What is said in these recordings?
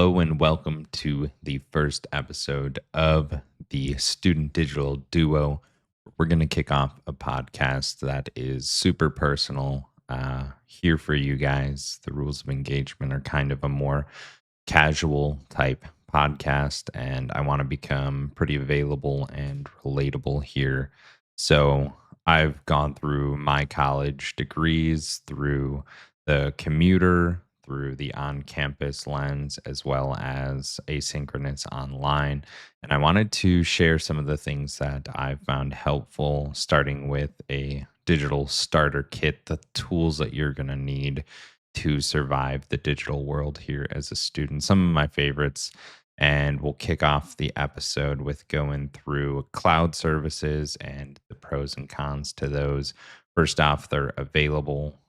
Hello and welcome to the first episode of the Student Digital Duo. We're going to kick off a podcast that is super personal here for you guys. The rules of engagement are kind of a more casual type podcast, and I want to become pretty available and relatable here. So I've gone through my college degrees, through the commuter, through the on campus lens, as well as asynchronous online. And I wanted to share some of the things that I've found helpful, starting with a digital starter kit, the tools that you're going to need to survive the digital world here as a student. Some of my favorites. And we'll kick off the episode with going through cloud services and the pros and cons to those. First off, they're available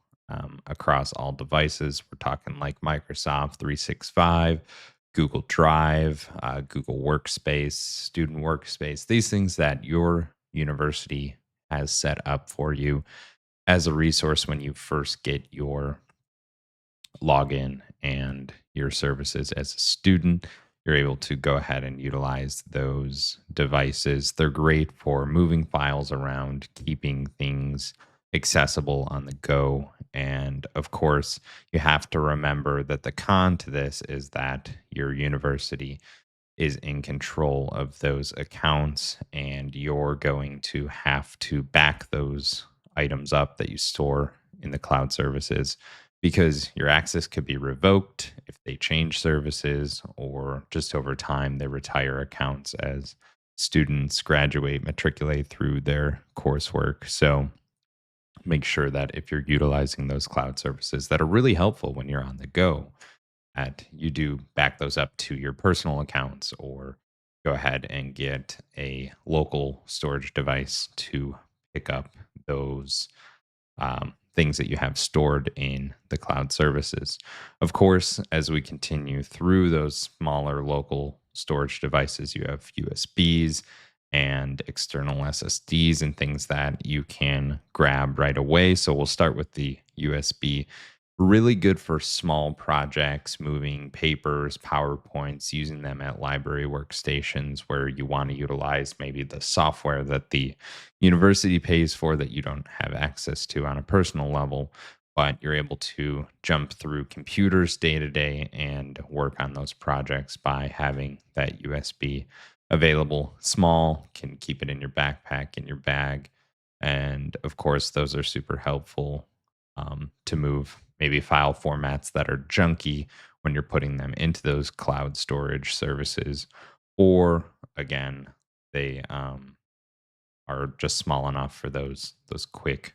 across all devices. We're talking like Microsoft 365, Google Drive, Google Workspace, Student Workspace, these things that your university has set up for you as a resource when you first get your login and your services as a student. You're able to go ahead and utilize those devices. They're great for moving files around, keeping things accessible on the go. And of course, you have to remember that the con to this is that your university is in control of those accounts, and you're going to have to back those items up that you store in the cloud services because your access could be revoked if they change services or just over time they retire accounts as students graduate, matriculate through their coursework. So make sure that if you're utilizing those cloud services that are really helpful when you're on the go, that you do back those up to your personal accounts or go ahead and get a local storage device to pick up those things that you have stored in the cloud services. Of course, as we continue through those smaller local storage devices, you have USBs and external SSDs and things that you can grab right away. So we'll start with the USB. Really good for small projects, moving papers, PowerPoints, using them at library workstations where you want to utilize maybe the software that the university pays for that you don't have access to on a personal level, but you're able to jump through computers day to day and work on those projects by having that USB available. Small, can keep it in your backpack, in your bag. And of course, those are super helpful to move maybe file formats that are junky when you're putting them into those cloud storage services. Or again, they are just small enough for those quick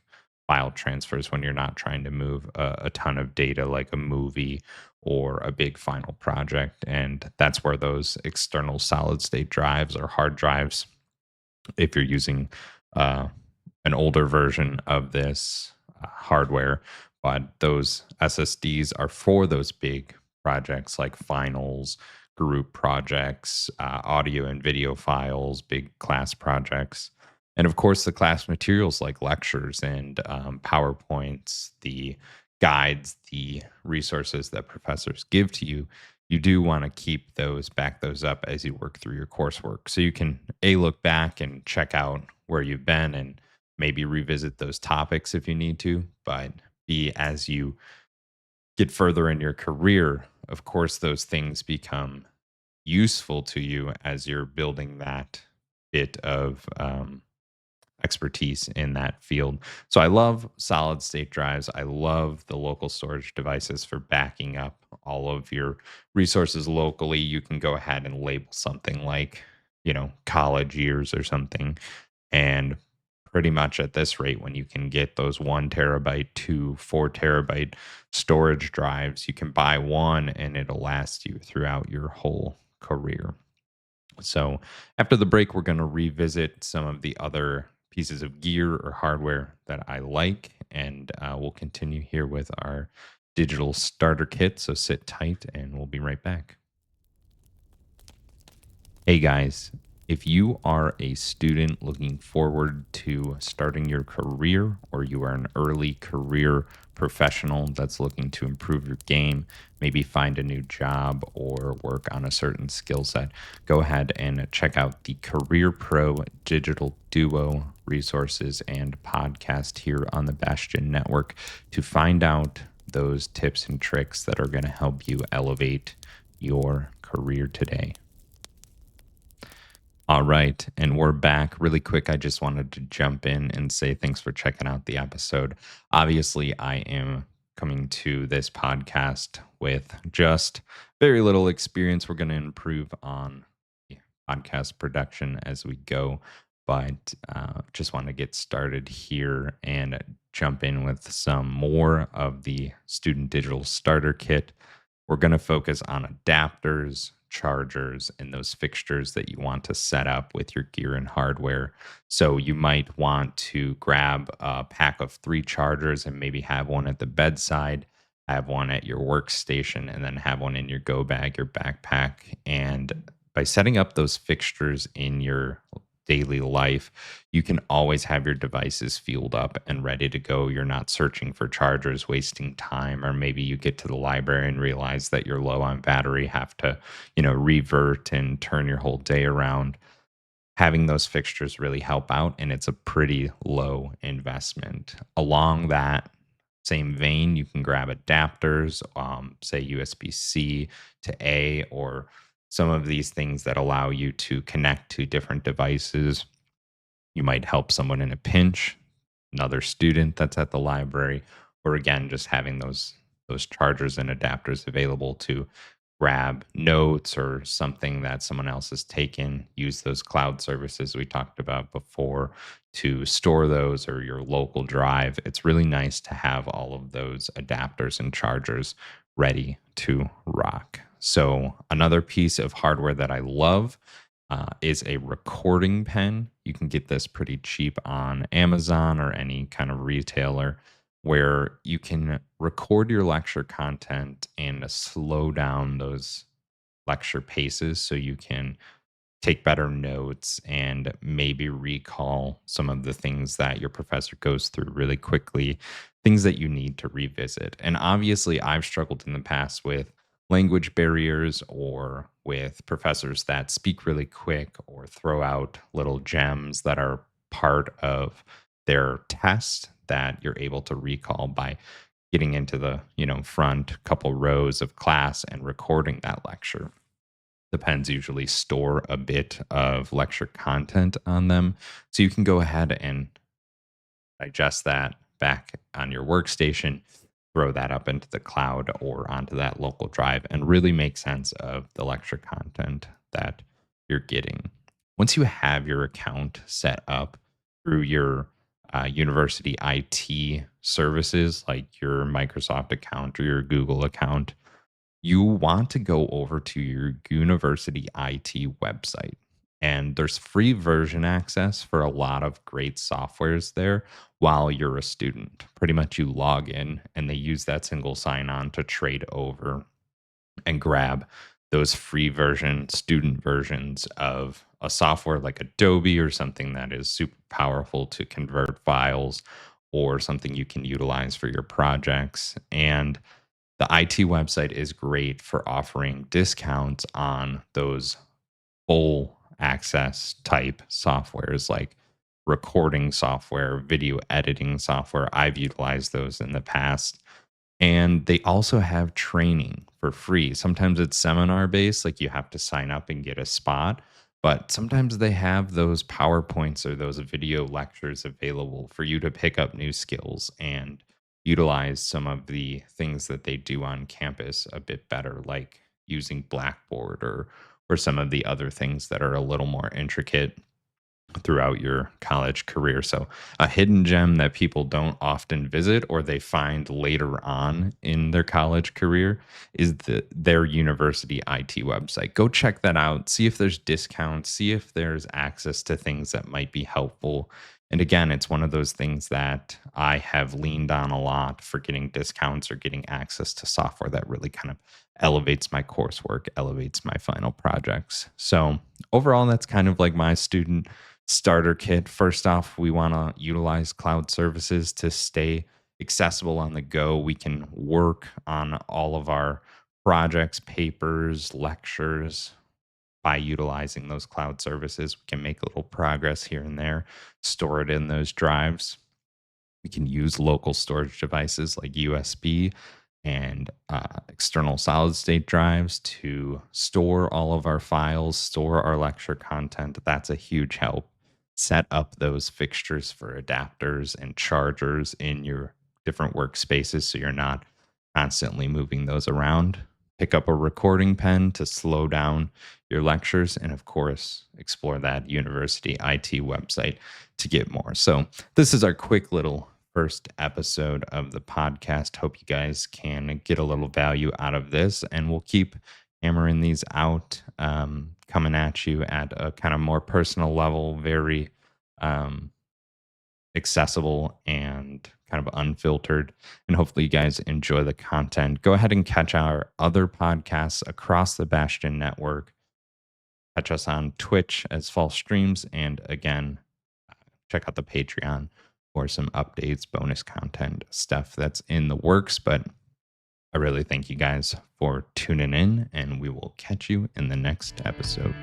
file transfers when you're not trying to move a ton of data like a movie or a big final project. And that's where those external solid state drives or hard drives, if you're using uh, an older version of this hardware, but those SSDs are for those big projects like finals, group projects, audio and video files, big class projects. And of course, the class materials like lectures and PowerPoints, the guides, the resources that professors give to you, you do want to keep those, back those up as you work through your coursework. So you can look back and check out where you've been and maybe revisit those topics if you need to. But B, as you get further in your career, of course, those things become useful to you as you're building that bit of expertise in that field. So I love solid state drives. I love the local storage devices for backing up all of your resources locally. You can go ahead and label something like, college years or something. And pretty much at this rate, when you can get those 1 terabyte to 4 terabyte storage drives, you can buy one and it'll last you throughout your whole career. So, after the break, we're going to revisit some of the other pieces of gear or hardware that I like, and we'll continue here with our digital starter kit. So, sit tight, and we'll be right back. Hey guys, If you are a student looking forward to starting your career, or you are an early career professional that's looking to improve your game, maybe find a new job or work on a certain skill set, go ahead and check out the Career Pro Digital Duo resources and podcast here on the Bastion Network to find out those tips and tricks that are going to help you elevate your career today. All right, and we're back really quick. I just wanted to jump in and say thanks for checking out the episode. Obviously, I am coming to this podcast with just very little experience. We're going to improve on the podcast production as we go, but just want to get started here and jump in with some more of the Student Digital Starter Kit. We're going to focus on adapters, chargers, and those fixtures that you want to set up with your gear and hardware. So you might want to grab a pack of 3 chargers and maybe have one at the bedside, have one at your workstation, and then have one in your go bag, your backpack. And by setting up those fixtures in your daily life, you can always have your devices fueled up and ready to go. You're not searching for chargers, wasting time, or maybe you get to the library and realize that you're low on battery, have to, revert and turn your whole day around. Having those fixtures really help out, and it's a pretty low investment. Along that same vein, you can grab adapters, say USB-C to A, or some of these things that allow you to connect to different devices. You might help someone in a pinch, another student that's at the library, or again, just having those chargers and adapters available to grab notes or something that someone else has taken. Use those cloud services we talked about before to store those, or your local drive. It's really nice to have all of those adapters and chargers ready to rock. So, another piece of hardware that I love is a recording pen. You can get this pretty cheap on Amazon or any kind of retailer, where you can record your lecture content and slow down those lecture paces so you can take better notes and maybe recall some of the things that your professor goes through really quickly, things that you need to revisit. And obviously, I've struggled in the past with language barriers, or with professors that speak really quick or throw out little gems that are part of their test that you're able to recall by getting into the front couple rows of class and recording that lecture. The pens usually store a bit of lecture content on them. So you can go ahead and digest that back on your workstation, throw that up into the cloud or onto that local drive, and really make sense of the lecture content that you're getting. Once you have your account set up through your university IT services, like your Microsoft account or your Google account, you want to go over to your university IT website. And there's free version access for a lot of great softwares there while you're a student. Pretty much you log in and they use that single sign on to trade over and grab those free student versions of a software like Adobe, or something that is super powerful to convert files, or something you can utilize for your projects. And the IT website is great for offering discounts on those full access type softwares, like recording software, video editing software. I've utilized those in the past. And they also have training for free. Sometimes it's seminar based, like you have to sign up and get a spot. But sometimes they have those PowerPoints or those video lectures available for you to pick up new skills and utilize some of the things that they do on campus a bit better, like using Blackboard, or some of the other things that are a little more intricate throughout your college career. So, a hidden gem that people don't often visit, or they find later on in their college career, is their university IT website. Go check that out. See if there's discounts, see if there's access to things that might be helpful And again, it's one of those things that I have leaned on a lot for getting discounts or getting access to software that really kind of elevates my coursework, elevates my final projects. So, overall, that's kind of like my student starter kit. First off, we want to utilize cloud services to stay accessible on the go. We can work on all of our projects, papers, lectures, by utilizing those cloud services. We can make a little progress here and there, store it in those drives. We can use local storage devices like USB and external solid state drives to store all of our files, store our lecture content. That's a huge help. Set up those fixtures for adapters and chargers in your different workspaces so you're not constantly moving those around. Pick up a recording pen to slow down your lectures, and of course, explore that university IT website to get more. So, this is our quick little first episode of the podcast. Hope you guys can get a little value out of this, and we'll keep hammering these out, coming at you at a kind of more personal level, very um, accessible and kind of unfiltered. And hopefully, you guys enjoy the content. Go ahead and catch our other podcasts across the Bastion Network. Catch us on Twitch as False Streams. And again, check out the Patreon for some updates, bonus content, stuff that's in the works. But I really thank you guys for tuning in, and we will catch you in the next episode.